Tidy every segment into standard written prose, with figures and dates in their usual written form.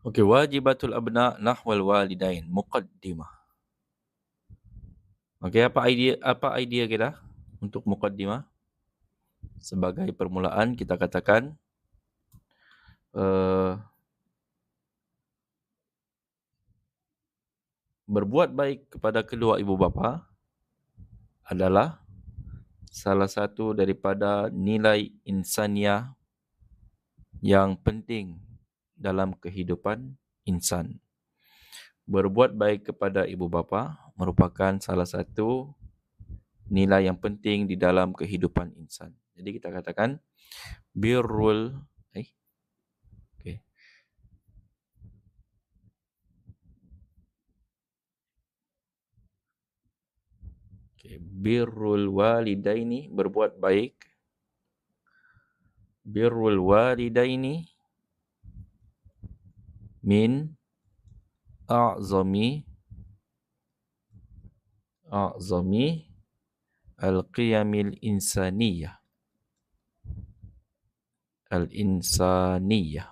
Okey, wajibatul abna nahwal walidain, muqaddimah. Okey, apa idea kita untuk muqaddimah? Sebagai permulaan kita katakan berbuat baik kepada kedua ibu bapa adalah salah satu daripada nilai insaniah yang penting dalam kehidupan insan. Berbuat baik kepada ibu bapa merupakan salah satu nilai yang penting di dalam kehidupan insan. Jadi kita katakan birrul okey. Birrul walidaini, berbuat baik. Birrul walidaini min a'zami al-qiyamil insaniyah. Al-insaniyah.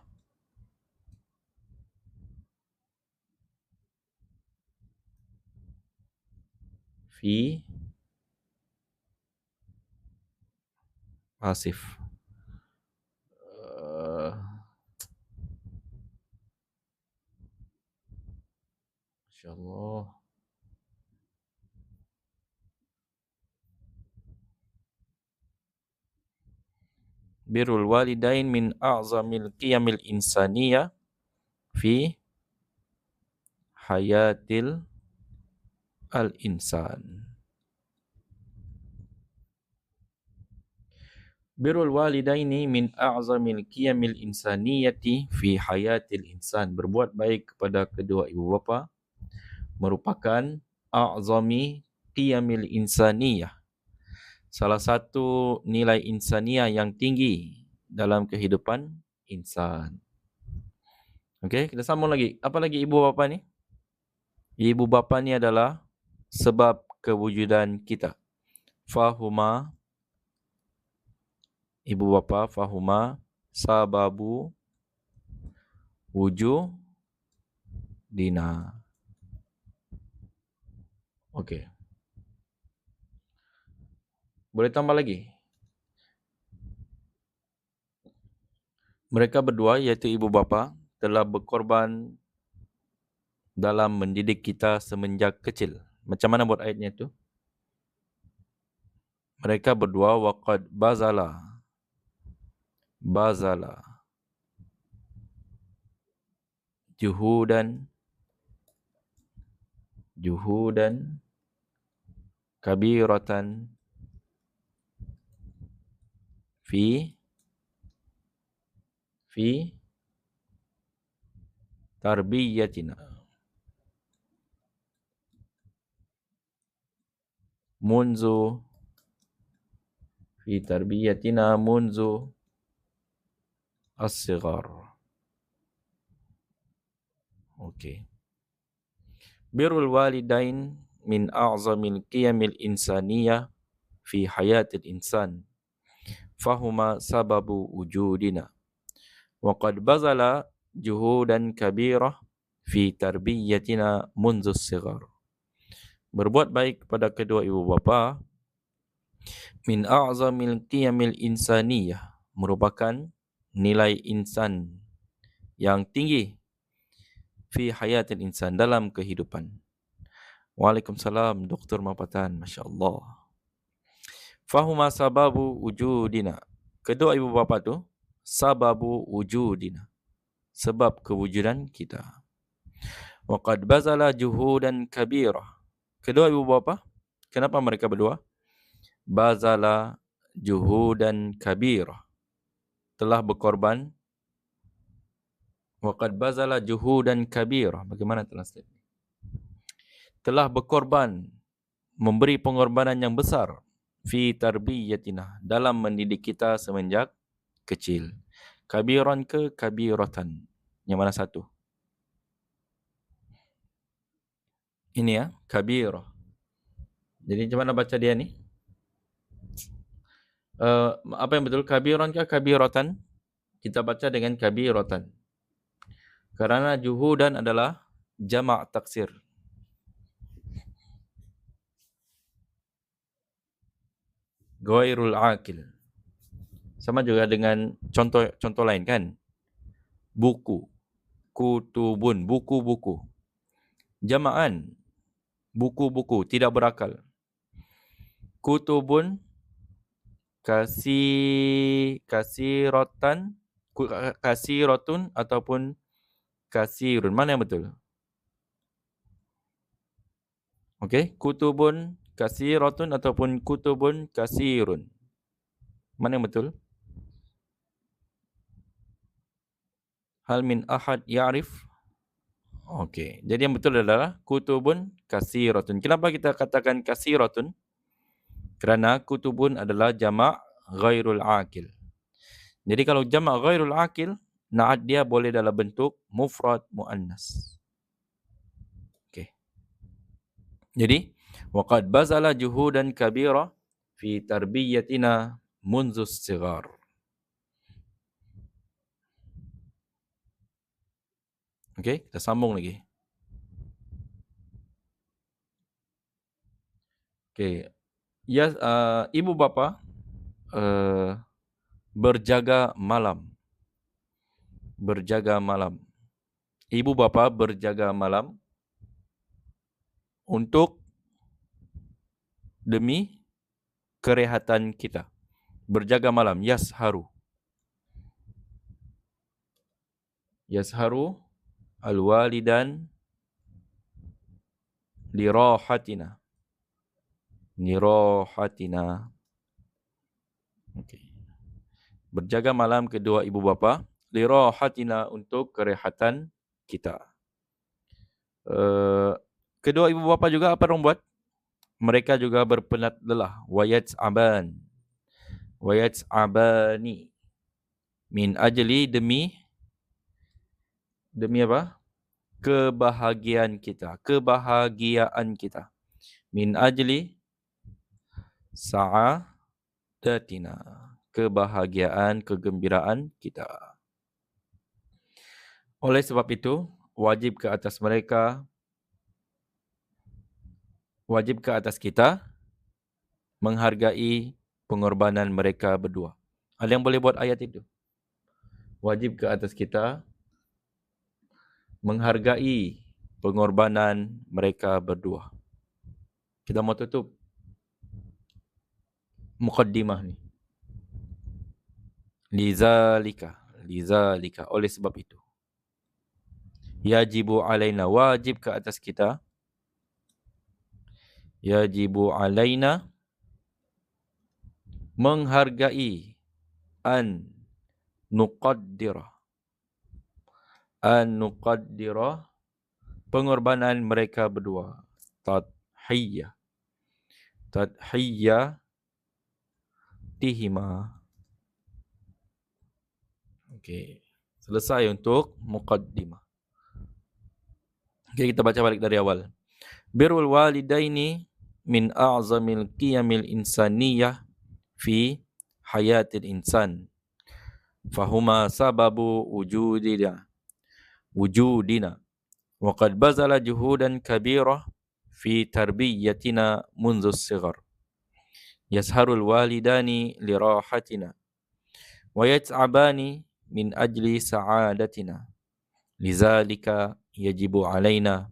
Fi asif. InsyaAllah. Birrul walidain min a'zamil qiyamil insaniyah fi hayatil al-insan. Birrul walidaini min a'zamil qiyamil insaniyati fi hayatil insan. Berbuat baik kepada kedua ibu bapa merupakan a'zami qiyamil insaniyah, salah satu nilai insaniah yang tinggi dalam kehidupan insan. Okey, kita sambung lagi. Apa lagi ibu bapa ni? Ibu bapa ni adalah sebab kewujudan kita. Fahuma, ibu bapa, fahuma sababu wujudina. Okey. Boleh tambah lagi? Mereka berdua, iaitu ibu bapa, telah berkorban dalam mendidik kita semenjak kecil. Macam mana buat ayatnya itu? Mereka berdua waqad bazala juhudan kabiratan fi tarbiyatina munzu as-sighar. Okey. Birrul walidain min a'zamil qiyamil insaniyah fi hayatil insan. Fahuma sababu wujudina. Wa qad bazala juhudan kabirah fi tarbiyatina munzu as-sighar. Berbuat baik kepada kedua ibu bapa min a'zamil qiyamil insaniyah merupakan nilai insan yang tinggi fi hayatil insan, dalam kehidupan. Waalaikumsalam Dr. Mapatan, masya-Allah. Fahuma sababu wujudina. Kedua ibu bapa tu sababu wujudina, sebab kewujudan kita. Wa qad bazala juhudan kabirah. Kedua ibu bapa, kenapa mereka berdua? Bazala juhudan kabirah, telah berkorban. Waqad bazala juhudan kabirah. Bagaimana translate? Telah berkorban, memberi pengorbanan yang besar fi tarbiyatina, dalam mendidik kita semenjak kecil. Kabiran ke kabiratan? Yang mana satu? Ini ya, kabirah. Jadi macam mana baca dia ni? Apa yang betul? Kabiran ke kabiratan? Kita baca dengan kabiratan. Kerana juhudan adalah jamak taksir. Ghairul aqil. Sama juga dengan contoh lain kan? Buku. Kutubun. Buku-buku. Jama'an. Buku-buku. Tidak berakal. Kutubun. Kasiratan. Kasiratun ataupun kasirun. Mana yang betul? Okey. Kutubun kasiratun ataupun kutubun kasirun. Mana yang betul? Hal min ahad ya'rif? Okey. Jadi yang betul adalah kutubun kasiratun. Kenapa kita katakan kasiratun? Kerana kutubun adalah jamak ghairul aqil. Jadi kalau jamak ghairul aqil, na'at dia boleh dalam bentuk mufrad muannas. Okey. Jadi waqad bazala juhudan kabira fi tarbiyatina munzu sighar. Okey, kita sambung lagi. Okey. Ya, ibu bapa berjaga malam. Berjaga malam. Ibu bapa berjaga malam untuk demi kerehatan kita. Berjaga malam, yasharu. Yasharu al-walidan lirahatina. Lirahatina. Okey. Berjaga malam kedua ibu bapa lirahatina untuk kerehatan kita. Kedua ibu bapa juga apa orang buat? Mereka juga berpenat lelah. Wayat'aban. Wayat'abani. Min ajli demi apa? Kebahagiaan kita. Kebahagiaan kita. Min ajli sa'adatina. Kebahagiaan, kegembiraan kita. Oleh sebab itu, wajib ke atas mereka, wajib ke atas kita menghargai pengorbanan mereka berdua. Ada yang boleh buat ayat itu? Wajib ke atas kita menghargai pengorbanan mereka berdua. Kita mau tutup muqaddimah ni. Lizalika. Oleh sebab itu. Yajibu alaina. Wajib ke atas kita. Yajibu alaina. Menghargai. An nuqaddira. An nuqaddira. Pengorbanan mereka berdua. Tadhiyah. Tadhiyah. Tihima. Okey. Selesai untuk muqaddimah. Okey, kita baca balik dari awal. Birrul walidaini min a'zamil qiyamil insaniyah fi hayatil insan. Fahuma sababu wujudina. Wa qad bazala juhudan kabirah fi tarbiyatina munzu sighar. Yasharul walidani lirahatina. Wa yat'abani min ajli sa'adatina. Lizalika yajibu alaina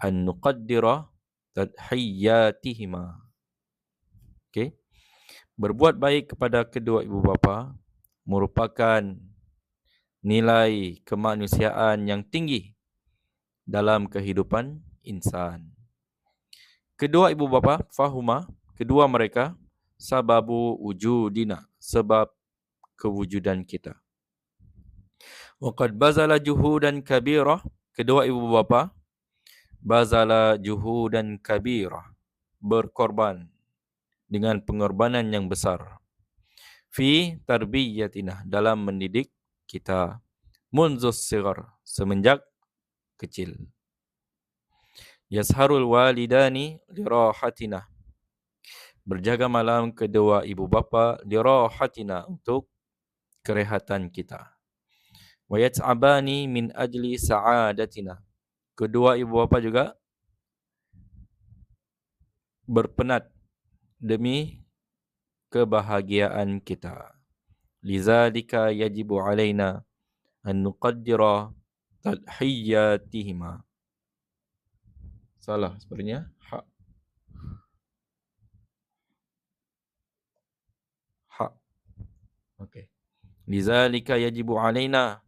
an nuqaddira tadhiyatihima. Okey. Berbuat baik kepada kedua ibu bapa merupakan nilai kemanusiaan yang tinggi dalam kehidupan insan. Kedua ibu bapa, fahuma, kedua mereka, sababu wujudina, sebab kewujudan kita. Waqad bazala juhudan kabirah, kedua ibu bapa, bazala juhudan kabirah, berkorban dengan pengorbanan yang besar. Fi tarbiyatina, dalam mendidik kita. Munzus sighar, semenjak kecil. Yasharul walidani lirahatina. Berjaga malam kedua ibu bapa lirahatina, untuk kerehatan kita. Wa yat'abani min ajli sa'adatina. Kedua ibu bapa juga berpenat demi kebahagiaan kita. Lizalika yajibu alaina an nuqaddira tadhiyatihima. Salah sepertinya. Ha. Okey. Lizalika yajibu alaina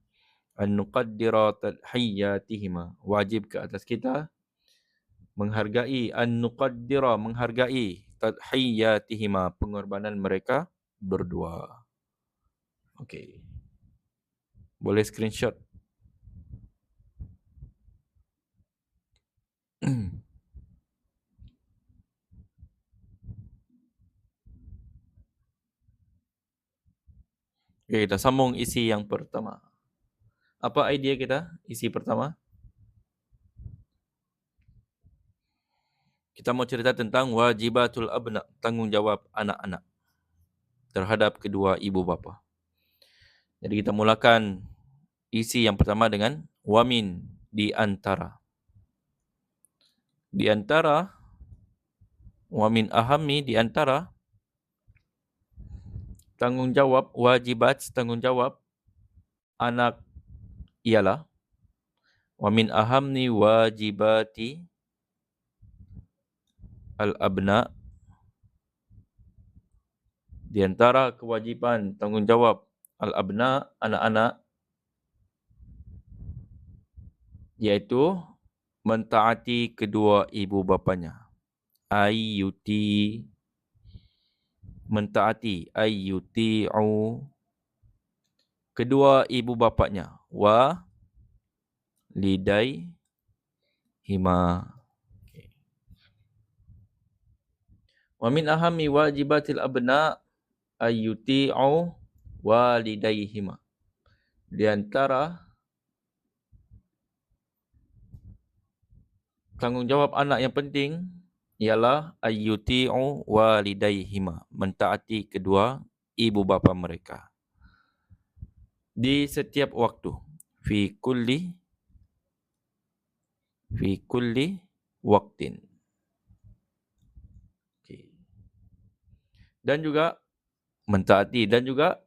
an nuqaddira tadhiyatihima. Wajib ke atas kita menghargai, an nuqaddira, menghargai tadhiyatihima, pengorbanan mereka berdua. Okey. Boleh screenshot. Okey, kita sambung isi yang pertama. Apa idea kita? Isi pertama. Kita mau cerita tentang wajibatul abna, tanggungjawab anak-anak terhadap kedua ibu bapa. Jadi kita mulakan isi yang pertama dengan wamin, di antara. Di antara, wamin ahami, di antara tanggungjawab, wajibat, tanggungjawab anak ialah wamin ahamni wajibati al-abna, di antara kewajiban tanggungjawab al-abna, anak-anak, iaitu mentaati kedua ibu bapanya. Ayyuti, mentaati, ayyuti'u kedua ibu bapanya. Wa lidai hima. Wa min ahami wajibatil abna ayyuti'u walidaihima. Di antara tanggungjawab anak yang penting ialah ayyuti'u walidaihima, mentaati kedua ibu bapa mereka di setiap waktu, fi kulli waqtin. Okay. Dan juga mentaati dan juga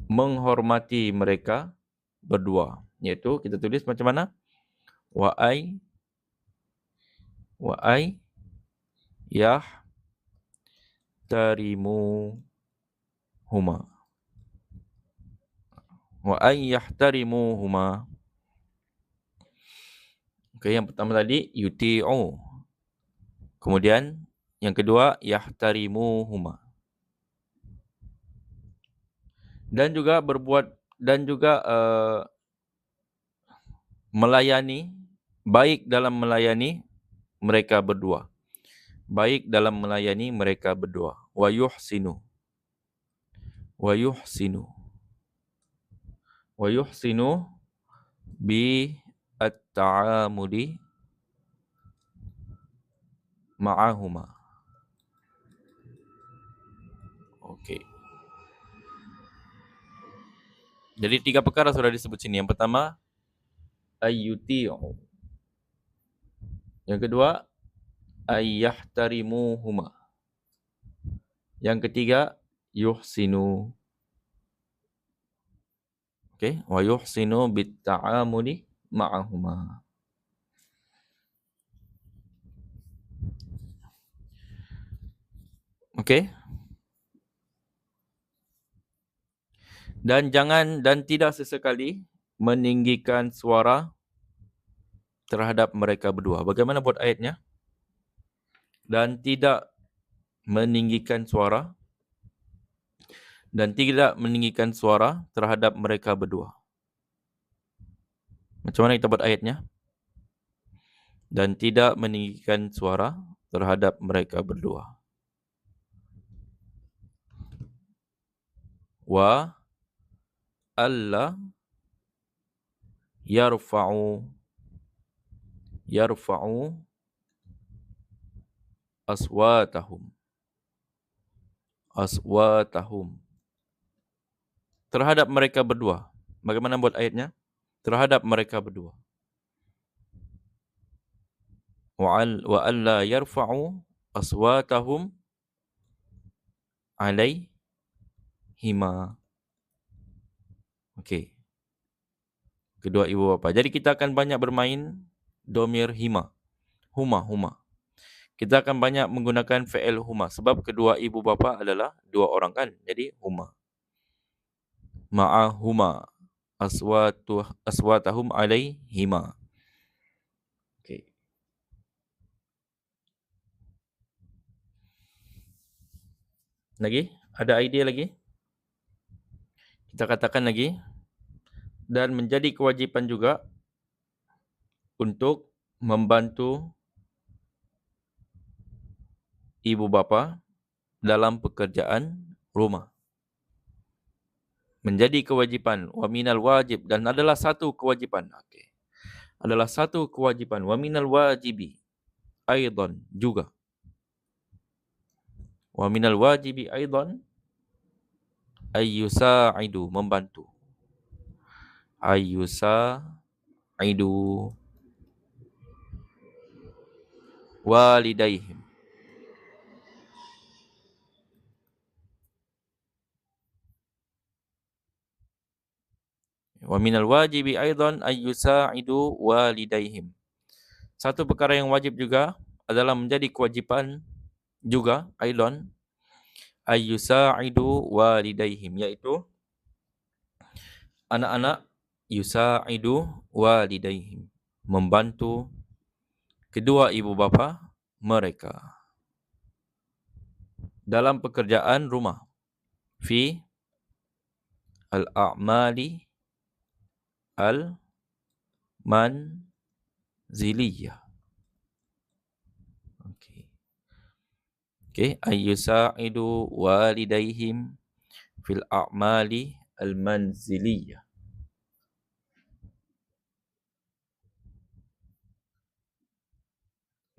menghormati mereka berdua, iaitu kita tulis macam mana? Wa ai yahtarimuhuma. Wa ay yahtarimuhuma. Okey, yang pertama tadi yuti'u. Kemudian yang kedua yahtarimuhuma. Dan juga berbuat dan juga melayani, baik dalam melayani mereka berdua. Baik dalam melayani mereka berdua. Wa yuhsinu. Wa yuhsinu. Wa yuhsinu bi at-ta'amuli ma'ahuma. Okey. Jadi 3 perkara sudah disebut sini. Yang pertama ayyuti'u. Yang kedua ayyahtarimuhuma. Yang ketiga yuhsinu. Okey, wa yuhsinu bit ta'amuli ma'ahuma. Okey. Dan tidak sesekali meninggikan suara terhadap mereka berdua. Bagaimana buat ayatnya? Dan tidak meninggikan suara terhadap mereka berdua. Macam mana kita buat ayatnya? Dan tidak meninggikan suara terhadap mereka berdua. Wa alla yarfa'u aswatahum terhadap mereka berdua. Bagaimana buat ayatnya? Terhadap mereka berdua. Wa alla yarfa'u aswatahum alaihima. Okey. Kedua ibu bapa. Jadi kita akan banyak bermain domir hima. Huma. Kita akan banyak menggunakan fi'il huma sebab kedua ibu bapa adalah dua orang kan. Jadi huma. Ma'ahuma aswatahum alaihima. Okey. Lagi? Ada idea lagi? Kita katakan lagi. Dan menjadi kewajipan juga untuk membantu ibu bapa dalam pekerjaan rumah. Menjadi kewajipan. Wa minal wajib. Dan adalah satu kewajipan. Okey. Adalah satu kewajipan. Wa minal wajibi. Aidan juga. Wa minal wajibi aidan ayyusa'idu, membantu. Ayyusa'idu walidaihim. Wa minal wajibi aidan ayyusa'idu walidaihim. Satu perkara yang wajib juga adalah menjadi kewajipan juga aidan ayyusa'idu walidaihim, iaitu anak-anak yusa'idu walidaihim, membantu kedua ibu bapa mereka dalam pekerjaan rumah. Fi al-a'mali al-manziliyah. Okey, ayyusa'idu walidaihim fil a'mali al-manziliyah.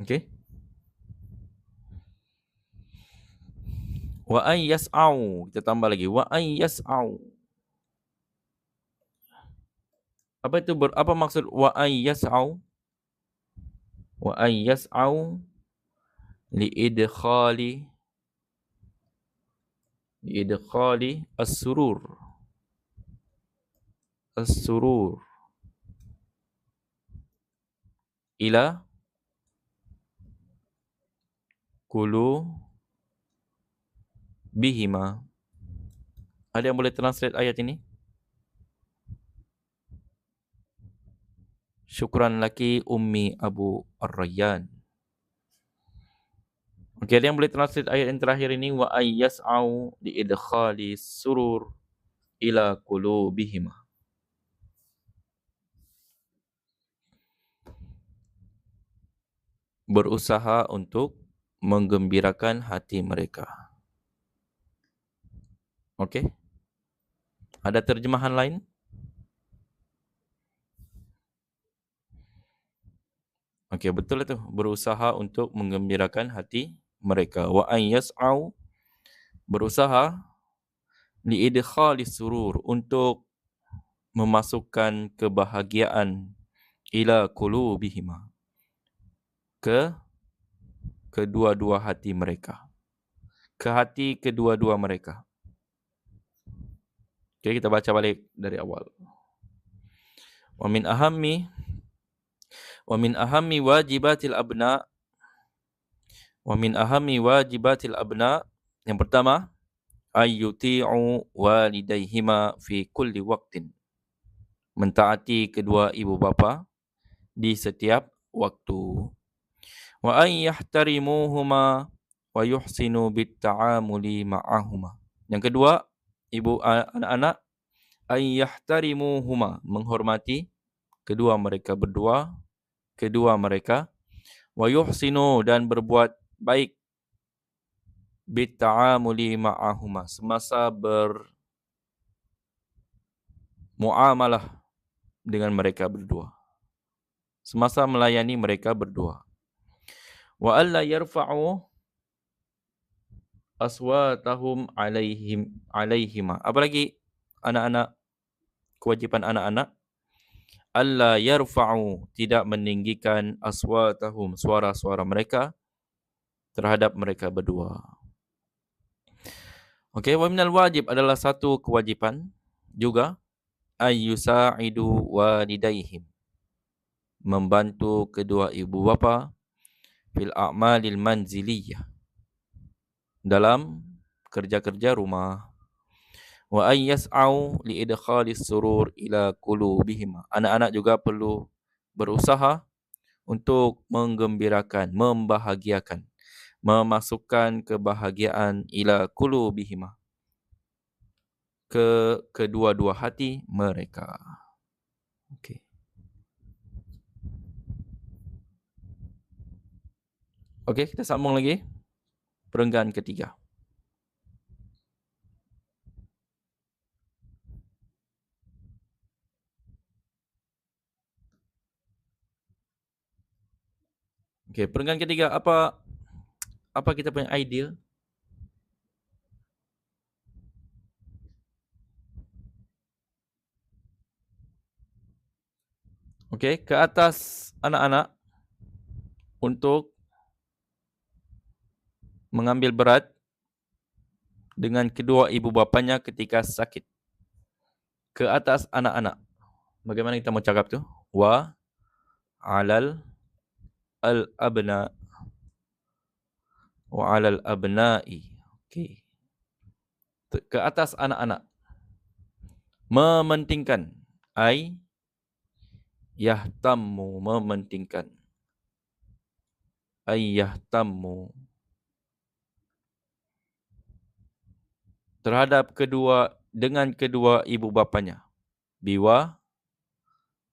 Okey. Wa an yas'au, kita tambah lagi wa an yas'au. Apa itu apa maksud wa an yas'au? Wa an yas'au liidkhali as-surur ila qulubihima. Ada yang boleh translate ayat ini? Syukran laki ummi Abu Ar-Rayyan. Okey, ada yang boleh translate ayat yang terakhir ini wa ayyas'au li idkhali surur ila qulubihima. Berusaha untuk menggembirakan hati mereka. Okey. Ada terjemahan lain? Okey, betul itu. Berusaha untuk menggembirakan hati mereka. Wa an yas'au, berusaha liidkhali surur, untuk memasukkan kebahagiaan ila qulubihima, ke kedua-dua hati mereka. Ke hati kedua-dua mereka. Okey, kita baca balik dari awal. Wa min ahammi wajibatil abna. Wa min ahammi wajibatil abna. Yang pertama, ayyuti'u walidaihima fi kulli waqtin. Mentaati kedua ibu bapa di setiap waktu. Wa an yahtarimuhuma wa yuhsinu bitta'amuli ma'ahuma. Yang kedua, ibu anak-anak, an yahtarimuhuma, menghormati kedua mereka berdua, wa yuhsinu, dan berbuat baik, bitta'amuli ma'ahuma, semasa bermuamalah dengan mereka berdua, semasa melayani mereka berdua. Wa alla yarfa'u aswatahum alaihima. Apa lagi anak-anak kewajipan anak-anak, alla yarfa'u, tidak meninggikan aswatahum, suara-suara mereka terhadap mereka berdua. Okey, wa minal wajib adalah satu kewajipan juga, ayyusa'idu walidaihim, membantu kedua ibu bapa fil a'malil manziliyah, dalam kerja-kerja rumah. Wa ayyas'au li idkhalis surur ila qulubihim. Anak-anak juga perlu berusaha untuk menggembirakan, membahagiakan, memasukkan kebahagiaan ila qulubihim, ke kedua-dua hati mereka. Okey. Okey, kita sambung lagi. Perenggan ketiga. Okey, perenggan ketiga, apa kita punya idea? Okey, ke atas anak-anak untuk mengambil berat dengan kedua ibu bapanya ketika sakit. Ke atas anak-anak. Bagaimana kita mau cakap tu? Wa alal al-abna. Wa alal abna'i. Okey. Ke atas anak-anak. Mementingkan. Ai yahtammu, mementingkan. Ai yahtammu. Terhadap dengan kedua ibu bapanya. Biwa,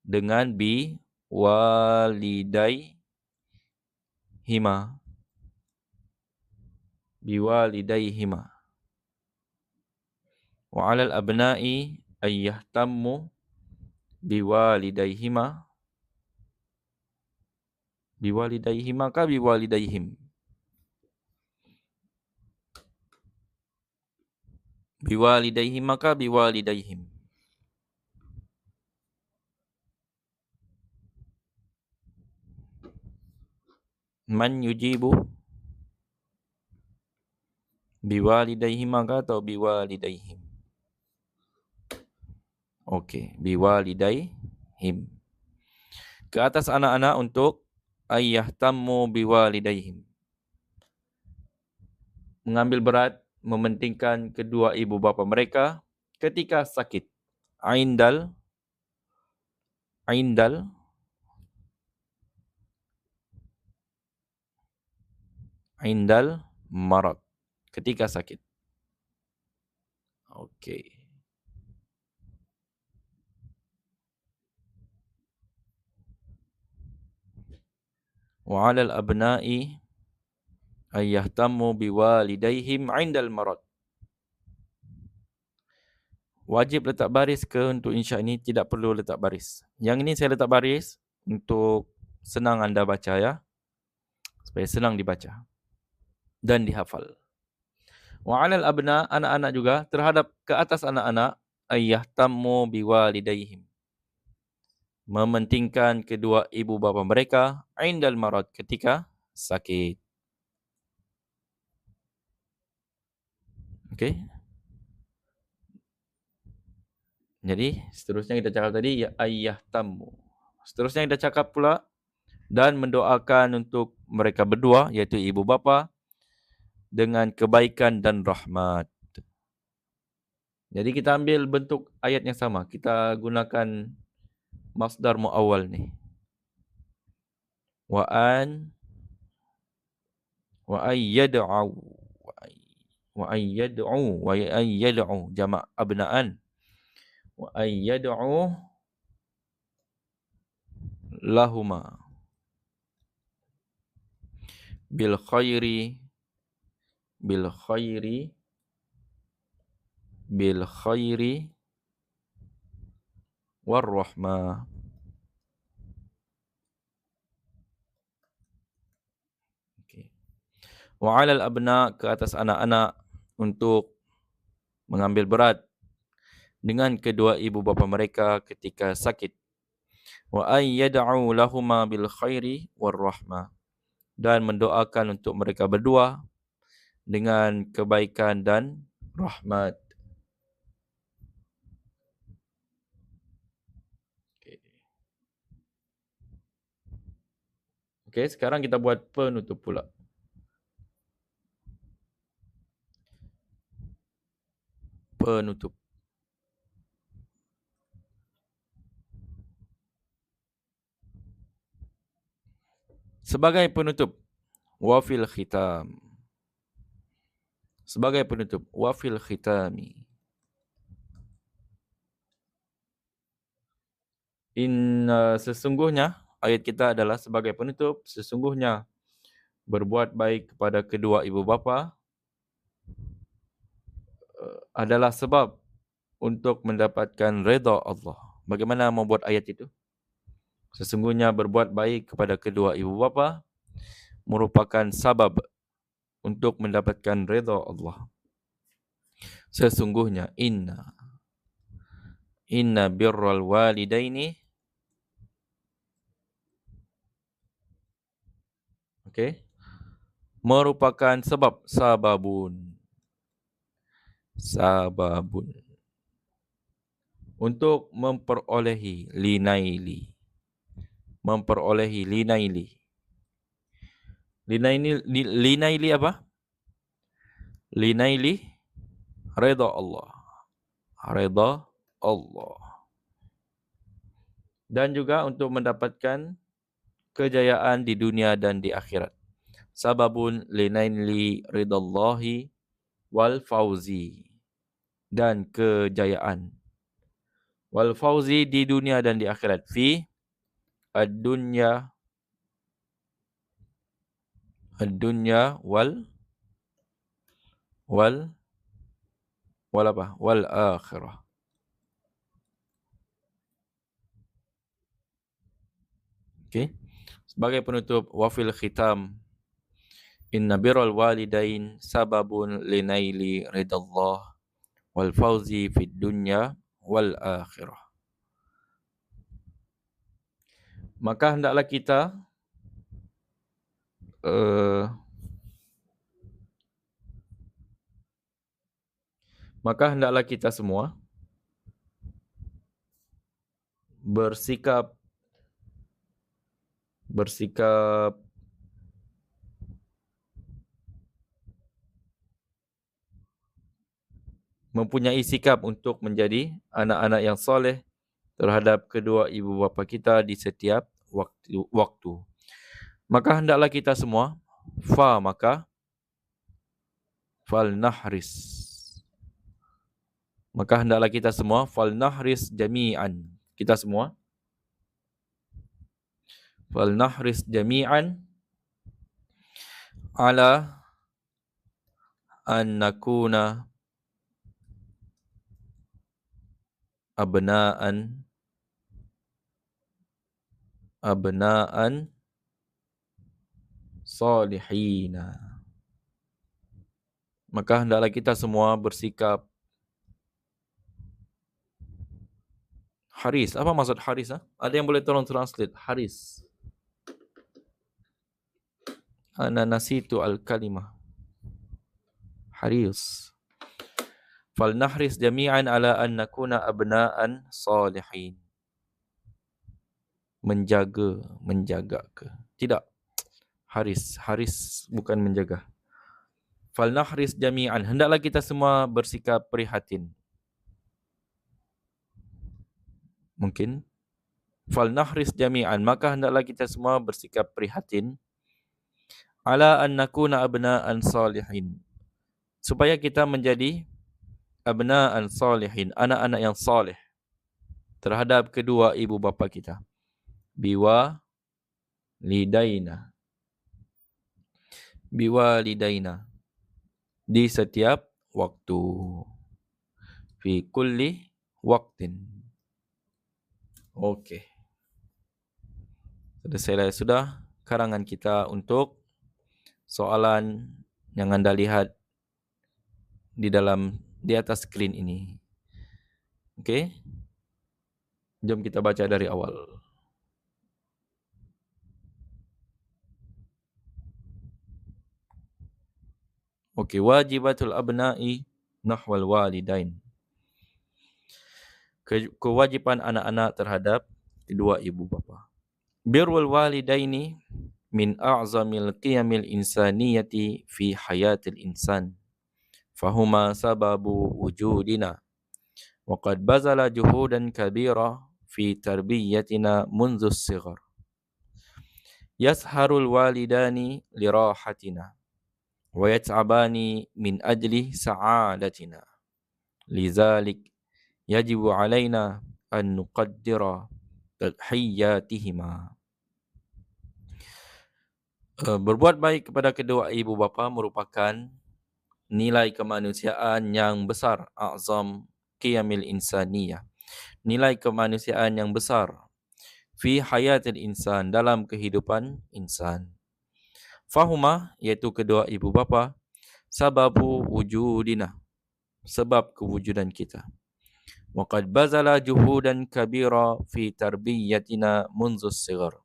dengan bi walidai hima. Biwalidai hima. Wa alal abna'i ayyahtammu biwalidaihima. Biwalidaihima ka biwalidaihim? Biwalidaihima ka biwalidaihim? Man yujibu? Biwalidaihima ka atau biwalidaihim? Okey, biwalidaihim. Ke atas anak-anak untuk ayyahtammu biwalidaihim. Mengambil berat, mementingkan kedua ibu bapa mereka ketika sakit. Aindal marad, ketika sakit. Okey. Wa 'alal abna'i ayyahtammu biwalidaihim 'indal marad. Wajib letak baris ke untuk insya ini? Tidak perlu letak baris. Yang ini saya letak baris untuk senang anda baca ya. Supaya senang dibaca dan dihafal. Wa 'alal abna, anak-anak juga, terhadap ke atas anak-anak, ayyahtammu biwalidaihim, mementingkan kedua ibu bapa mereka 'indal marad, ketika sakit. Okey. Jadi seterusnya kita cakap tadi ya ayyahtammu. Seterusnya kita cakap pula dan mendoakan untuk mereka berdua, iaitu ibu bapa, dengan kebaikan dan rahmat. Jadi kita ambil bentuk ayat yang sama. Kita gunakan masdar muawwal ni. Wa ayyad'u wa ayyad'u jama' abna'an. Wa ayyad'u lahuma bil khairi war rahmah. Okay. Wa 'alal abna, ke atas anak-anak untuk mengambil berat dengan kedua ibu bapa mereka ketika sakit. Wa ay yad'u lahuma bil khairi war rahmah, dan mendoakan untuk mereka berdua dengan kebaikan dan rahmat. Okey, sekarang kita buat penutup pula. Penutup. Sebagai penutup, wafil khitam. Sebagai penutup, wafil khitami. Sesungguhnya, ayat kita adalah sebagai penutup, sesungguhnya berbuat baik kepada kedua ibu bapa adalah sebab untuk mendapatkan redha Allah. Bagaimana membuat ayat itu? Sesungguhnya berbuat baik kepada kedua ibu bapa merupakan sabab untuk mendapatkan redha Allah. Sesungguhnya inna birral walidaini, okey, merupakan sababun untuk memperolehi linaili. Linaili apa? Linaili redha Allah. Redha Allah. Dan juga untuk mendapatkan kejayaan di dunia dan di akhirat. Sababun linaili ridallahi wal fauzi, dan kejayaan. Wal fauzi di dunia dan di akhirat. Fi ad-dunya wal apa? Wal akhirah. Okey. Sebagai penutup, wafil khitam, inna birral walidain sababun linaili ridallah wal fauzi fid dunya wal akhirah. Maka hendaklah kita semua bersikap mempunyai sikap untuk menjadi anak-anak yang soleh terhadap kedua ibu bapa kita di setiap waktu. Maka hendaklah kita semua falnahris. Maka hendaklah kita semua falnahris jami'an. Kita semua falnahris jami'an ala an nakuna abna'an salihina. Maka hendaklah kita semua bersikap haris. Apa maksud haris? Ada yang boleh tolong translate haris? Ana nasitu al-kalimah. Haris. Falnahris jami'an ala an nakuna abna'an salihin. Menjaga ke? Tidak. Haris bukan menjaga. Falnahris jami'an, hendaklah kita semua bersikap prihatin. Mungkin falnahris jami'an, maka hendaklah kita semua bersikap prihatin ala an nakuna abna'an salihin, supaya kita menjadi abna'an salihin, anak-anak yang salih terhadap kedua ibu bapa kita. Biwa lidaina, di setiap waktu, fi kulli waqtin. Okey. Sudah karangan kita untuk soalan yang anda lihat di atas skrin ini. Okey. Jom kita baca dari awal. Okey, wajibatul abna'i nahwal walidain. Kewajipan anak-anak terhadap kedua ibu bapa. Birrul walidaini min a'zamil qiyamil insaniyati fi hayatil insan. Fahuma sababu wujudina. Wa qad bazala juhudan kabira fi tarbiyatina munzu as-sighar. Yasharul walidani lirahatina wa yat'abani min ajli sa'adatina. Lizalik yajibu alaina an nuqaddira tadhiyatihima. Berbuat baik kepada kedua ibu bapa merupakan nilai kemanusiaan yang besar, a'zam qiyamil insaniyah. Nilai kemanusiaan yang besar fi hayatil insan, dalam kehidupan insan. Fahuma, iaitu kedua ibu bapa, sababu wujudina, sebab kewujudan kita. Wa qad bazala juhudan kabira fi tarbiyatina munzu as-sighar.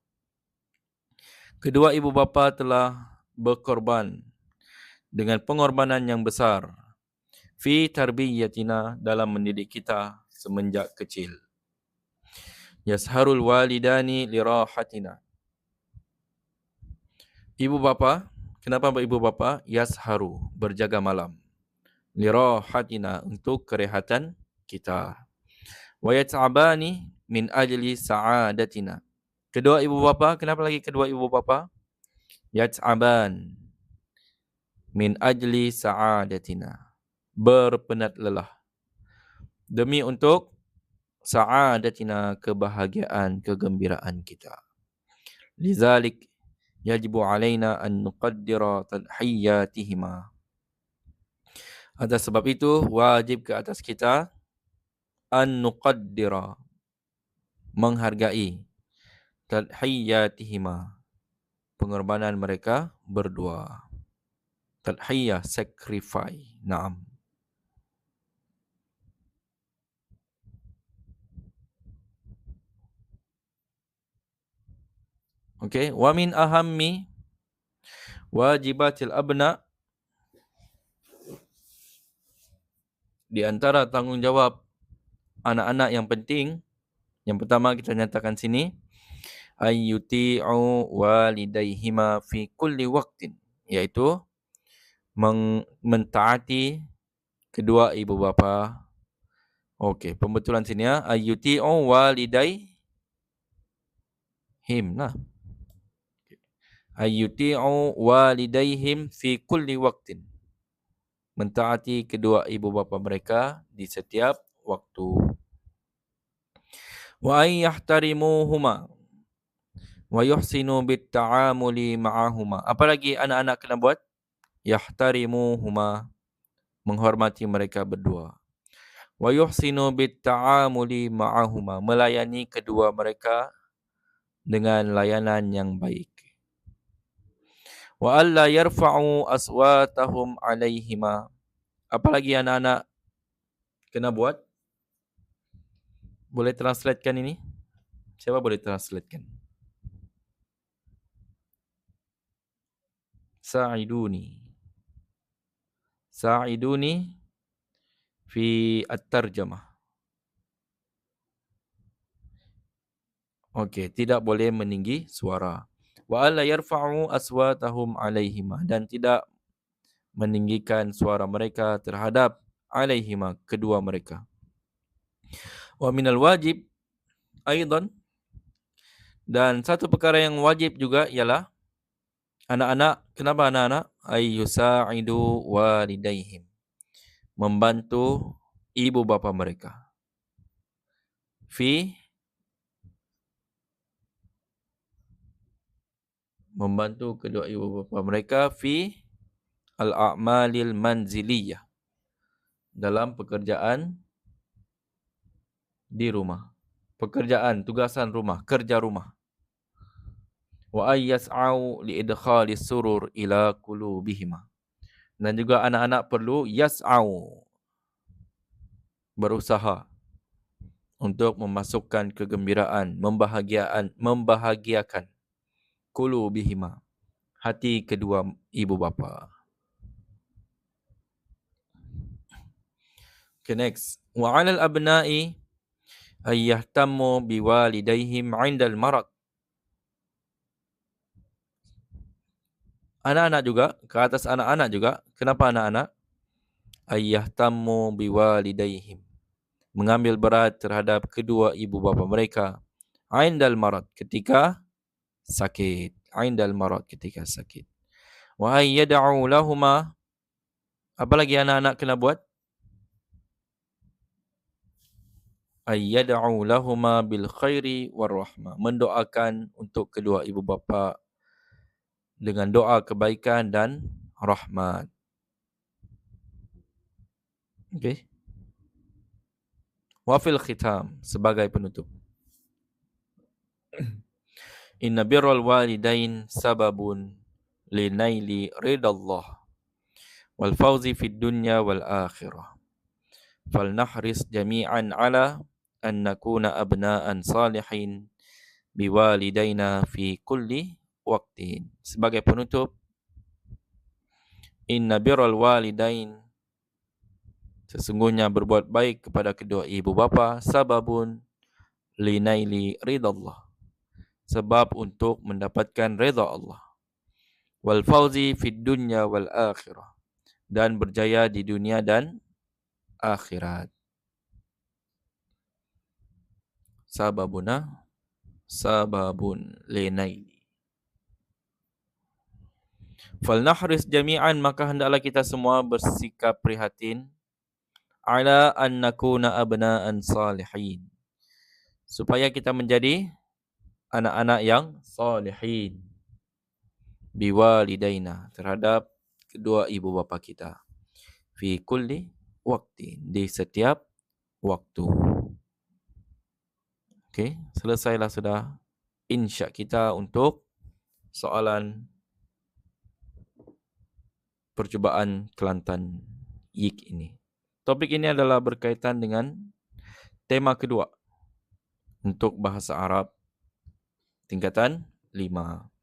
Kedua ibu bapa telah berkorban dengan pengorbanan yang besar fi tarbiyatina, dalam mendidik kita semenjak kecil. Yasharul walidani lirahatina. Ibu bapa, kenapa ibu bapa? Yasharu, berjaga malam. Lirahatina, untuk kerehatan kita. Wa yat'abani min ajli sa'adatina. Kedua ibu bapa, kenapa lagi kedua ibu bapa? Yat'aban min ajli sa'adatina, berpenat lelah demi untuk sa'adatina, kebahagiaan, kegembiraan kita. Lizalik yajibu alaina an nuqaddira tadhiyatihima. Atas sebab itu wajib ke atas kita an nuqaddira, menghargai, tadhiyatihima, pengorbanan mereka berdua. Tadhiyah, sacrifice. Naam. Okey, wa min ahammi wajibatil abna, di antara tanggungjawab anak-anak yang penting, yang pertama kita nyatakan sini, ayyuti'u walidaihima fi kulli waqtin, iaitu mentaati kedua ibu bapa. Okey, pembetulan sini ya, ayyuti'u walidaihim lah. Ayyuti'u walidaihim fi kulli waqtin, mentaati kedua ibu bapa mereka di setiap waktu. Wa ayyahtarimuhuma wa yuhsinu bitta'amuli ma'ahuma. Apa lagi anak-anak kena buat? Yahtarimuhuma, menghormati mereka berdua. Wa yuhsinu bitta'amuli ma'ahuma, melayani kedua mereka dengan layanan yang baik. Wa alla yarfa'u aswatahum 'alaihima. Apalagi anak-anak kena buat? Boleh translatekan ini? Siapa boleh translatekan? Sa'iduni. Sa'iduni fi at-tarjamah. Okey, tidak boleh meninggi suara. Wa alla yarfa'u aswatahum 'alaihima, dan tidak meninggikan suara mereka terhadap 'alaihima, kedua mereka. Wa minal wajib aidan, dan satu perkara yang wajib juga ialah anak-anak, kenapa anak-anak? Ayyusa'idu walidaihim, membantu ibu bapa mereka. Membantu kedua ibu bapa mereka fi al-a'malil manziliyah, dalam pekerjaan di rumah. Pekerjaan, tugasan rumah, kerja rumah. Wa ayyas'au liidkhalis surur ila qulubihima. Dan juga anak-anak perlu yas'au, berusaha untuk memasukkan kegembiraan, membahagiakan qulubihima, hati kedua ibu bapa. Okay, next. Wa 'alal abna'i ay yahtammu biwalidayhim 'indal marad. Anak-anak juga, ke atas anak-anak juga. Kenapa anak-anak? Ay yahtammu biwalidayhim, mengambil berat terhadap kedua ibu bapa mereka. 'Indal marad, ketika sakit. 'Indal marad, ketika sakit. Wa ay yad'u lahuma, apa lagi anak-anak kena buat? Ay yad'u lahuma bil khairi war rahmah, mendoakan untuk kedua ibu bapa dengan doa kebaikan dan rahmat. Okey. Wa fil khitam, sebagai penutup. Inna birral walidain sababun linaili ridallah wal fawzi fid dunya wal akhirah. Falnahris jami'an ala an nakuna abna'an salihin biwalidaina fi kulli waqtin. Sebagai penutup, inna birral walidain, sesungguhnya berbuat baik kepada kedua ibu bapa, sababun linaili ridallah, sebab untuk mendapatkan redha Allah. Wal fawzi fid dunya wal akhirah, dan berjaya di dunia dan akhirat. Sababun linaili. Falnahris jami'an, maka hendaklah kita semua bersikap prihatin, ala an nakuna abna'an salihin, supaya kita menjadi anak-anak yang salihin, biwalidaina, terhadap kedua ibu bapa kita, fi kulli waqtin, di setiap waktu. Okey, selesailah sudah insya kita untuk soalan percubaan Kelantan YIK ini. Topik ini adalah berkaitan dengan tema kedua untuk bahasa Arab tingkatan 5.